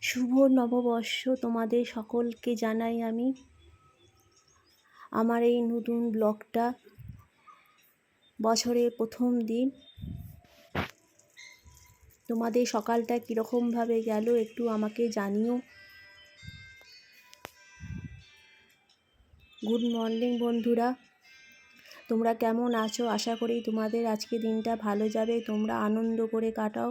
শুভ নববর্ষ তোমাদের সকলকে জানাই আমি আমার এই নতুন ব্লগটা। বছরের প্রথম দিন, তোমাদের সকালটা কীরকমভাবে গেল একটু আমাকে জানিও। গুড মর্নিং বন্ধুরা, তোমরা কেমন আছো? আশা করি তোমাদের আজকে দিনটা ভালো যাবে, তোমরা আনন্দ করে কাটাও।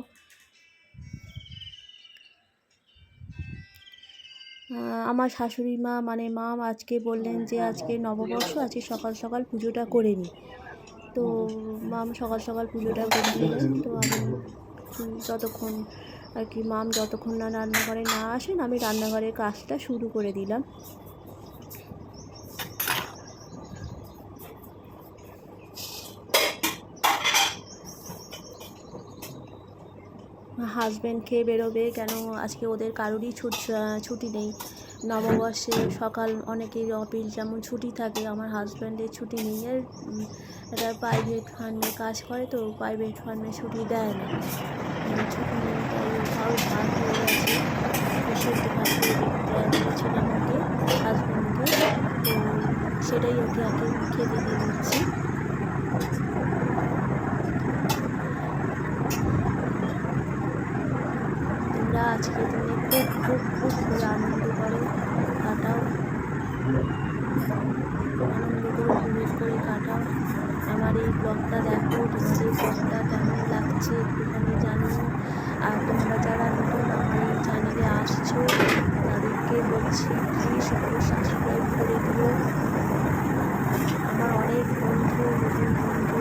আমার শাশুড়ি মা মা আজকে বললেন যে আজকে নববর্ষ, আজকে সকাল সকাল পুজোটা করে নিই। তো মাম সকাল সকাল পুজোটা করে দিলেন। তো আমি যতক্ষণ আর কি যতক্ষণ না রান্নাঘরে না আসেন, আমি রান্নাঘরের কাজটা শুরু করে দিলাম। হাজব্যান্ড খেয়ে বেরোবে, কেন আজকে ওদের কারোরই ছুটি নেই। নববর্ষে সকাল অনেকের অফিস যেমন ছুটি থাকে, আমার হাজব্যান্ডের ছুটি নেই। আর এটা প্রাইভেট ফার্মে কাজ করে, তো প্রাইভেট ফার্মে ছুটি দেয় না, ছুটি নেই। তাই তাও ভাত হয়ে গেছে, সেদ্ধ ভাত করে দিয়েছিলাম ওকে, হাজব্যান্ডকে। তো সেটাই ওকে খেতে দিয়ে দিচ্ছি। তোমরা আজকে দিনে খুব করে আনন্দ করে কাটাও, আনন্দ করে উপভোগ করে কাটাও। আমার এই ব্লগটা দেখো, তোমাদের ব্লগটা কেমন লাগছে একটুখানি জানিও। আর তোমরা যারা নতুন আমার এই চ্যানেলে আসছো, তাদেরকে বলছি প্লিজ একটু সাবস্ক্রাইব করে দিও। আমার অনেক নতুন বন্ধু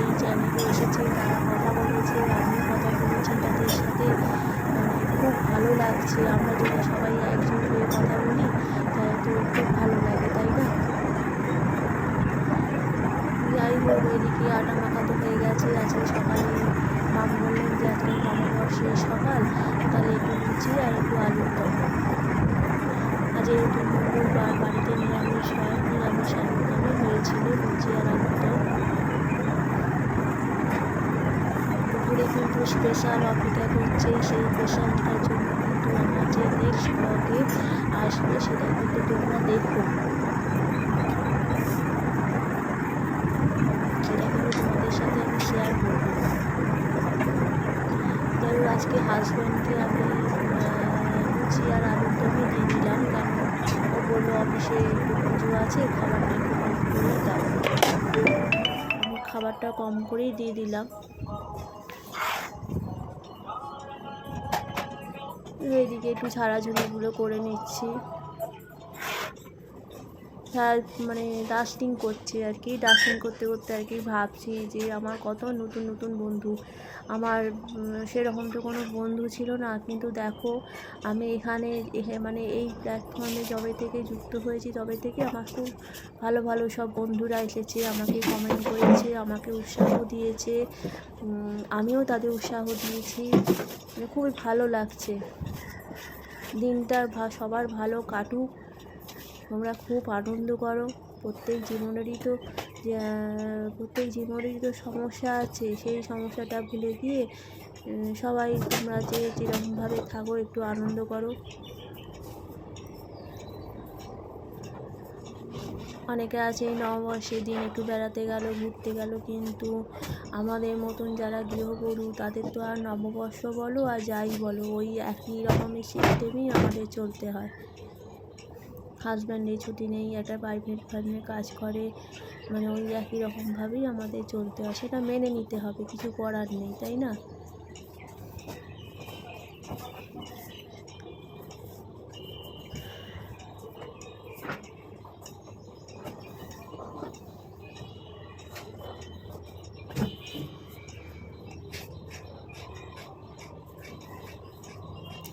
এই চ্যানেলে এসেছে, তারা কথা বলেছে, আমি কথা বলেছি তাদের সাথে। খুব ভালো লাগছে। আমরা যদি সবাই একজন হয়ে কথা বলি তাহলে তো খুব ভালো লাগে, তাই না? যাই হোক, এদিকে আটা মাখা তো হয়ে গেছে। আজকে সকালে মাম বললেন যে আজকে নববর্ষের সকাল, তাহলে একটু লুচি আর একটু আলুর দম। আজ যেহেতু মঙ্গলবার, বাড়িতে নিরামিষ আলুর হয়েছিল, লুচি আর আলুর দম। দুপুরে কিন্তু স্পেশাল অপেক্ষা করছে, সেই স্পেশালটার জন্য কিন্তু আমার যে নেক্সট ব্লগে আসবে সেটা কিন্তু তোমরা দেখো, সেটা কিন্তু তোমাদের সাথে আমি শেয়ার করবো। যাই হোক, আজকে হাজব্যান্ডকে আমি লুচি আর আলুর দমই দিয়ে দিলাম, কারণ ও বললো অফিসে একটু পুজো আছে, খাবারটা একটু কম করেই দাও। আমি খাবারটা কম করেই দিয়ে দিলাম। এদিকে একটু ঝাড়াঝুড়িগুলো করে নিচ্ছি, ডাস্টিং করছি আর কি। ডাস্টিং করতে করতে আর কি ভাবছি যে আমার কত নতুন বন্ধু। আমার সেরকম তো কোনো বন্ধু ছিল না, কিন্তু দেখো আমি এখানে এই প্ল্যাটফর্মে যবে থেকে যুক্ত হয়েছি তবে থেকে আমার খুব ভালো সব বন্ধুরা এসেছে, আমাকে কমেন্ট করেছে, আমাকে উৎসাহ দিয়েছে, আমিও তাদের উৎসাহ দিয়েছি। খুবই ভালো লাগছে। দিনটা সবার ভালো কাটুক, তোমরা খুব আনন্দ করো। প্রত্যেক জীবনেরই তো সমস্যা আছে, সেই সমস্যাটা ভুলে গিয়ে সবাই তোমরা যেরকমভাবে থাকো একটু আনন্দ করো। অনেকে আছে এই নববর্ষের দিন একটু বেড়াতে গেল, ঘুরতে গেল, কিন্তু আমাদের মতন যারা গৃহবধূ তাদের তো আর নববর্ষ বলো আর যাই বলো, ওই একই রকমের সিস্টেমেই আমাদের চলতে হয়। হাজব্যান্ডের ছুটি নেই, একটা প্রাইভেট ফার্মে কাজ করে, ওই একই রকমভাবেই আমাদের চলতে হয়। সেটা মেনে নিতে হবে, কিছু করার নেই, তাই না?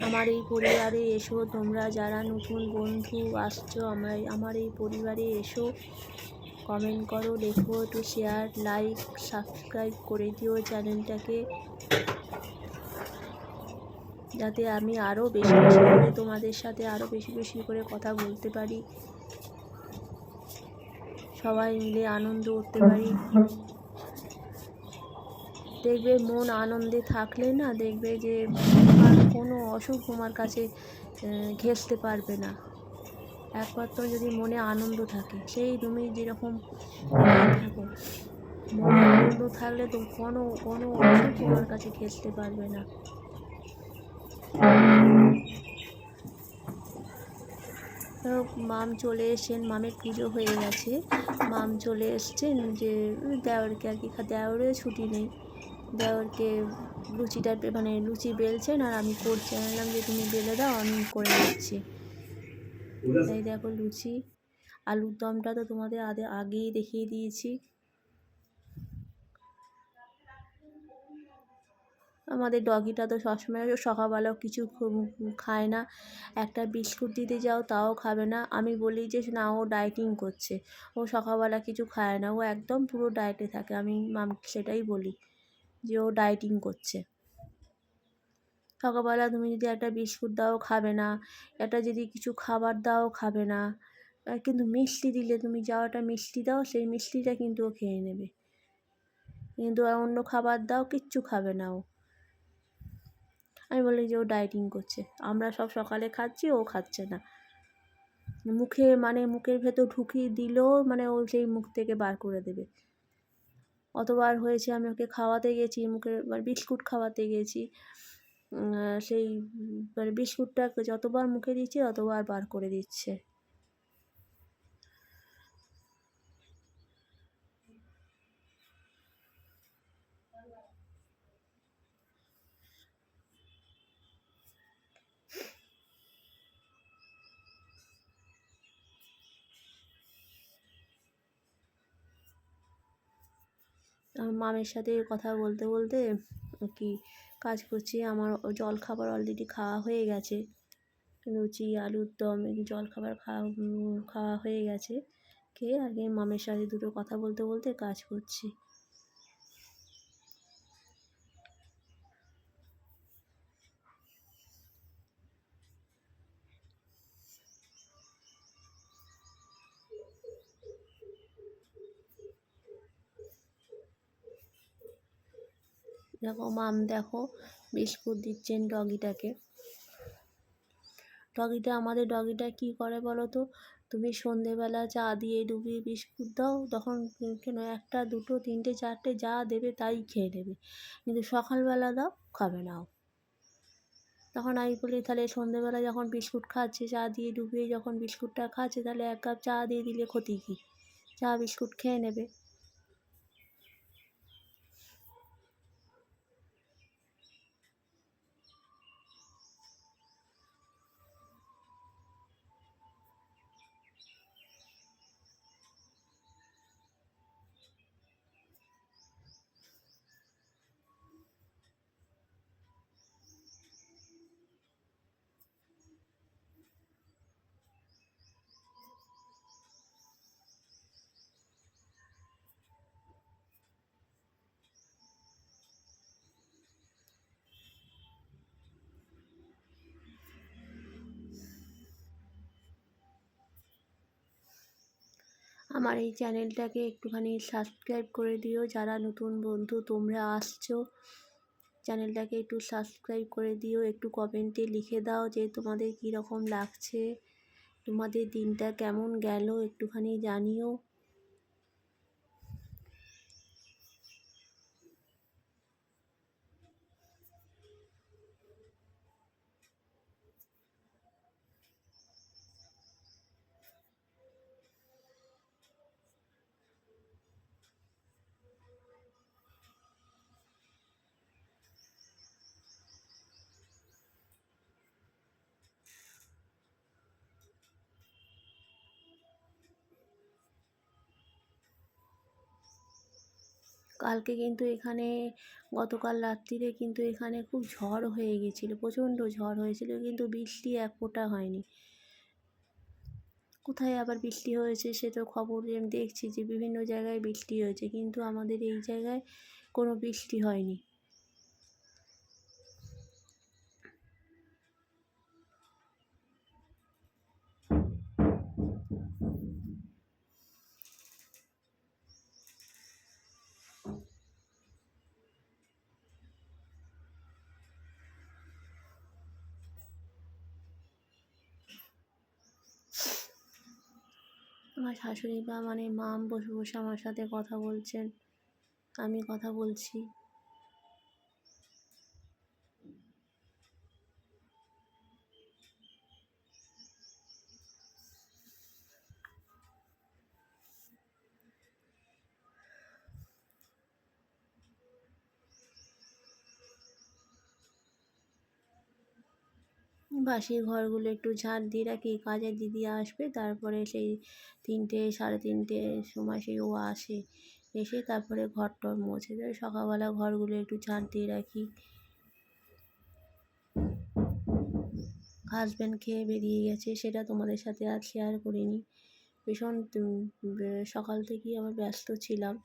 আমার এই পরিবারে এসো, তোমরা যারা নতুন বন্ধু আসছো আমার এই পরিবারে এসো, কমেন্ট করো, লেখো, একটু শেয়ার, লাইক, সাবস্ক্রাইব করে দিও চ্যানেলটাকে, যাতে আমি আরও বেশি করে তোমাদের সাথে আরও বেশি করে কথা বলতে পারি, সবাই মিলে আনন্দ করতে পারি। দেখবে মন আনন্দে থাকলে না, দেখবে যে আর কোনো অসুখ তোমার কাছে ঘেঁষতে পারবে না। একমাত্র যদি মনে আনন্দ থাকে, সেই তুমি যেরকম থাকো, মনে আনন্দ থাকলে তো কোনো কোনো অসুখ তোমার কাছে ঘেঁষতে পারবে না। মাম চলে এসছেন, মামের পুজো হয়ে গেছে, মাম চলে এসছেন যে দেওরকে আর কি, দেওরের ছুটি নেই, দেওরকে লুচিটা মানে লুচি বেলছেন আর আমি করছি, আমি বললাম যে তুমি বেলে দাও, আমি করে দিচ্ছি। তাই দেখো লুচি, আলুর দমটা তো তোমাদের আগেই দেখিয়ে দিয়েছি। আমাদের ডগিটা তো সবসময় সকালবেলাও কিছু খায় না, একটা বিস্কুট দিতে যাও তাও খাবে না। আমি বলি যে না, ও ডায়েটিং করছে, ও সকালবেলা কিছু খায় না, ও একদম পুরো ডায়েটে থাকে। আমি সেটাই বলি যে ও ডায়েটিং করছে। সকালবেলা তুমি যদি একটা বিস্কুট দাও খাবে না, একটা যদি কিছু খাবার দাও খাবে না, কিন্তু মিষ্টি দিলে তুমি যাও একটা মিষ্টি দাও, সেই মিষ্টিটা কিন্তু ও খেয়ে নেবে, কিন্তু অন্য খাবার দাও কিচ্ছু খাবে না ও। আমি বলি যে ও ডায়েটিং করছে, আমরা সব সকালে খাচ্ছি, ও খাচ্ছে না। মুখে মানে মুখের ভেতর ঢুকিয়ে দিলেও মানে ও সেই মুখ থেকে বার করে দেবে। অতবার হয়েছে আমি ওকে খাওয়াতে গেছি, মুখে মানে বিস্কুট খাওয়াতে গেছি, সেই মানে বিস্কুটটা যতবার মুখে দিচ্ছি ততবার বার করে দিচ্ছে। মামের সাথে কথা বলতে বলতে কি কাজ করছি, আমার জল খাবার অলরেডি খাওয়া হয়ে গেছে, লুচি আলুর দম জল খাবার খাওয়া হয়ে গেছে, খেয়ে আর কি মামের সাথে দুটো কথা বলতে বলতে কাজ করছি। দেখো মাম দেখো বিস্কুট দিচ্ছেন ডগিটাকে। আমাদের ডগিটা কি করে বলো তো, তুমি সন্ধেবেলা চা দিয়ে ডুবিয়ে বিস্কুট দাও, তখন কেন একটা দুটো তিনটে চারটে যা দেবে তাই খেয়ে নেবে, কিন্তু সকালবেলা দাও খাবে না ও। তখন আমি বলি তাহলে সন্ধেবেলা যখন বিস্কুট খাচ্ছে, চা দিয়ে ডুবিয়ে যখন বিস্কুটটা খাচ্ছে, তাহলে এক কাপ চা দিয়ে দিলে ক্ষতি কী, চা বিস্কুট খেয়ে নেবে। আমার এই চ্যানেলটাকে একটুখানি সাবস্ক্রাইব করে দিও, যারা নতুন বন্ধু তোমরা আসছো, চ্যানেলটাকে একটু সাবস্ক্রাইব করে দিও, একটু কমেন্টে লিখে দাও যে তোমাদের কীরকম লাগছে, তোমাদের দিনটা কেমন গেল একটুখানি জানিও। কালকে কিন্তু এখানে গতকাল রাত্রিরে কিন্তু এখানে খুব ঝড় হয়ে গেছিলো, প্রচণ্ড ঝড় হয়েছিল, কিন্তু বৃষ্টি এক ফোঁটা হয়নি। কোথায় আবার বৃষ্টি হয়েছে সে তো খবর আমি দেখছি যে বিভিন্ন জায়গায় বৃষ্টি হয়েছে, কিন্তু আমাদের এই জায়গায় কোনো বৃষ্টি হয়নি। আমার শাশুড়ি বা মানে মাম বসে বসে আমার সাথে কথা বলছেন, আমি কথা বলছি। বাসি ঘরগুলো একটু ঝাঁট দিয়ে রাখি, কাজের দিদি আসবে, তারপরে সেই 3টে 3:30 সময় সেই ও আসে, এসে তারপরে ঘর টর মুছে দেয়। সকালবেলা ঘরগুলো একটু ঝাঁট দিয়ে রাখি। হাজব্যান্ড খেয়ে বেরিয়ে গেছে, সেটা তোমাদের সাথে আর শেয়ার করিনি। ভীষণ সকাল থেকেই আবার ব্যস্ত ছিলাম,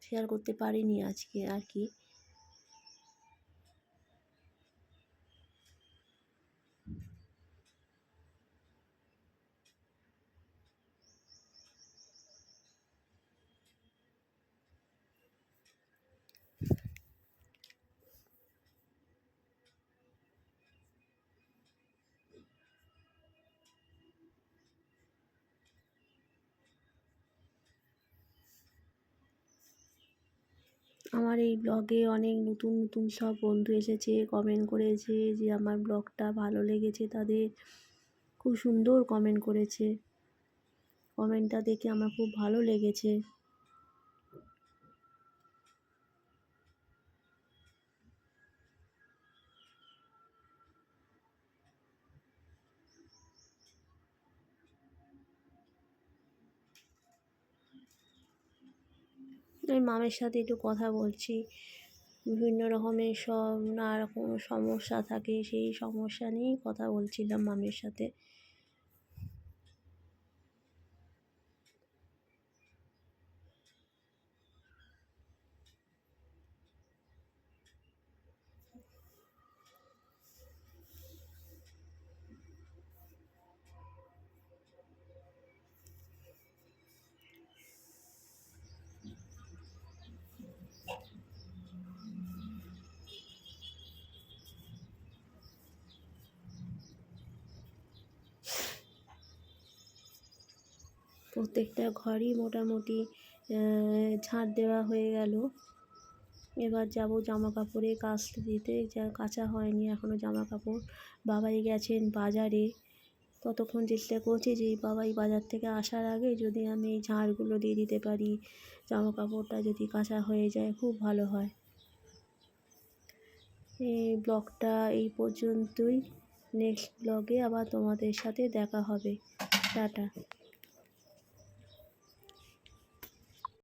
শেয়ার করতে পারিনি আজকে আর কি। আমার এই ব্লগে অনেক নতুন নতুন সব বন্ধু এসেছে, কমেন্ট করেছে যে আমার ব্লগটা ভালো লেগেছে তাদের। খুব সুন্দর কমেন্ট করেছে, কমেন্টটা দেখে আমার খুব ভালো লেগেছে। আমি মামের সাথে একটু কথা বলছি, বিভিন্ন রকমের সব নানা রকম সমস্যা থাকে, সেই সমস্যা নিয়েই কথা বলছিলাম মামের সাথে। প্রত্যেকটা ঘরই মোটামুটি ঝাঁট দেওয়া হয়ে গেল। এবার যাব জামা কাপড়ে কাচতে দিতে, যা কাচা হয়নি এখনও জামা কাপড়। বাবাই গেছেন বাজারে, ততক্ষণ চেষ্টা করছি যে বাবাই বাজার থেকে আসার আগে যদি আমি এই ঝাড়গুলো দিয়ে দিতে পারি, জামা কাপড়টা যদি কাচা হয়ে যায় খুব ভালো হয়। এই ব্লগটা এই পর্যন্তই, নেক্সট ব্লগে আবার তোমাদের সাথে দেখা হবে। টাটা।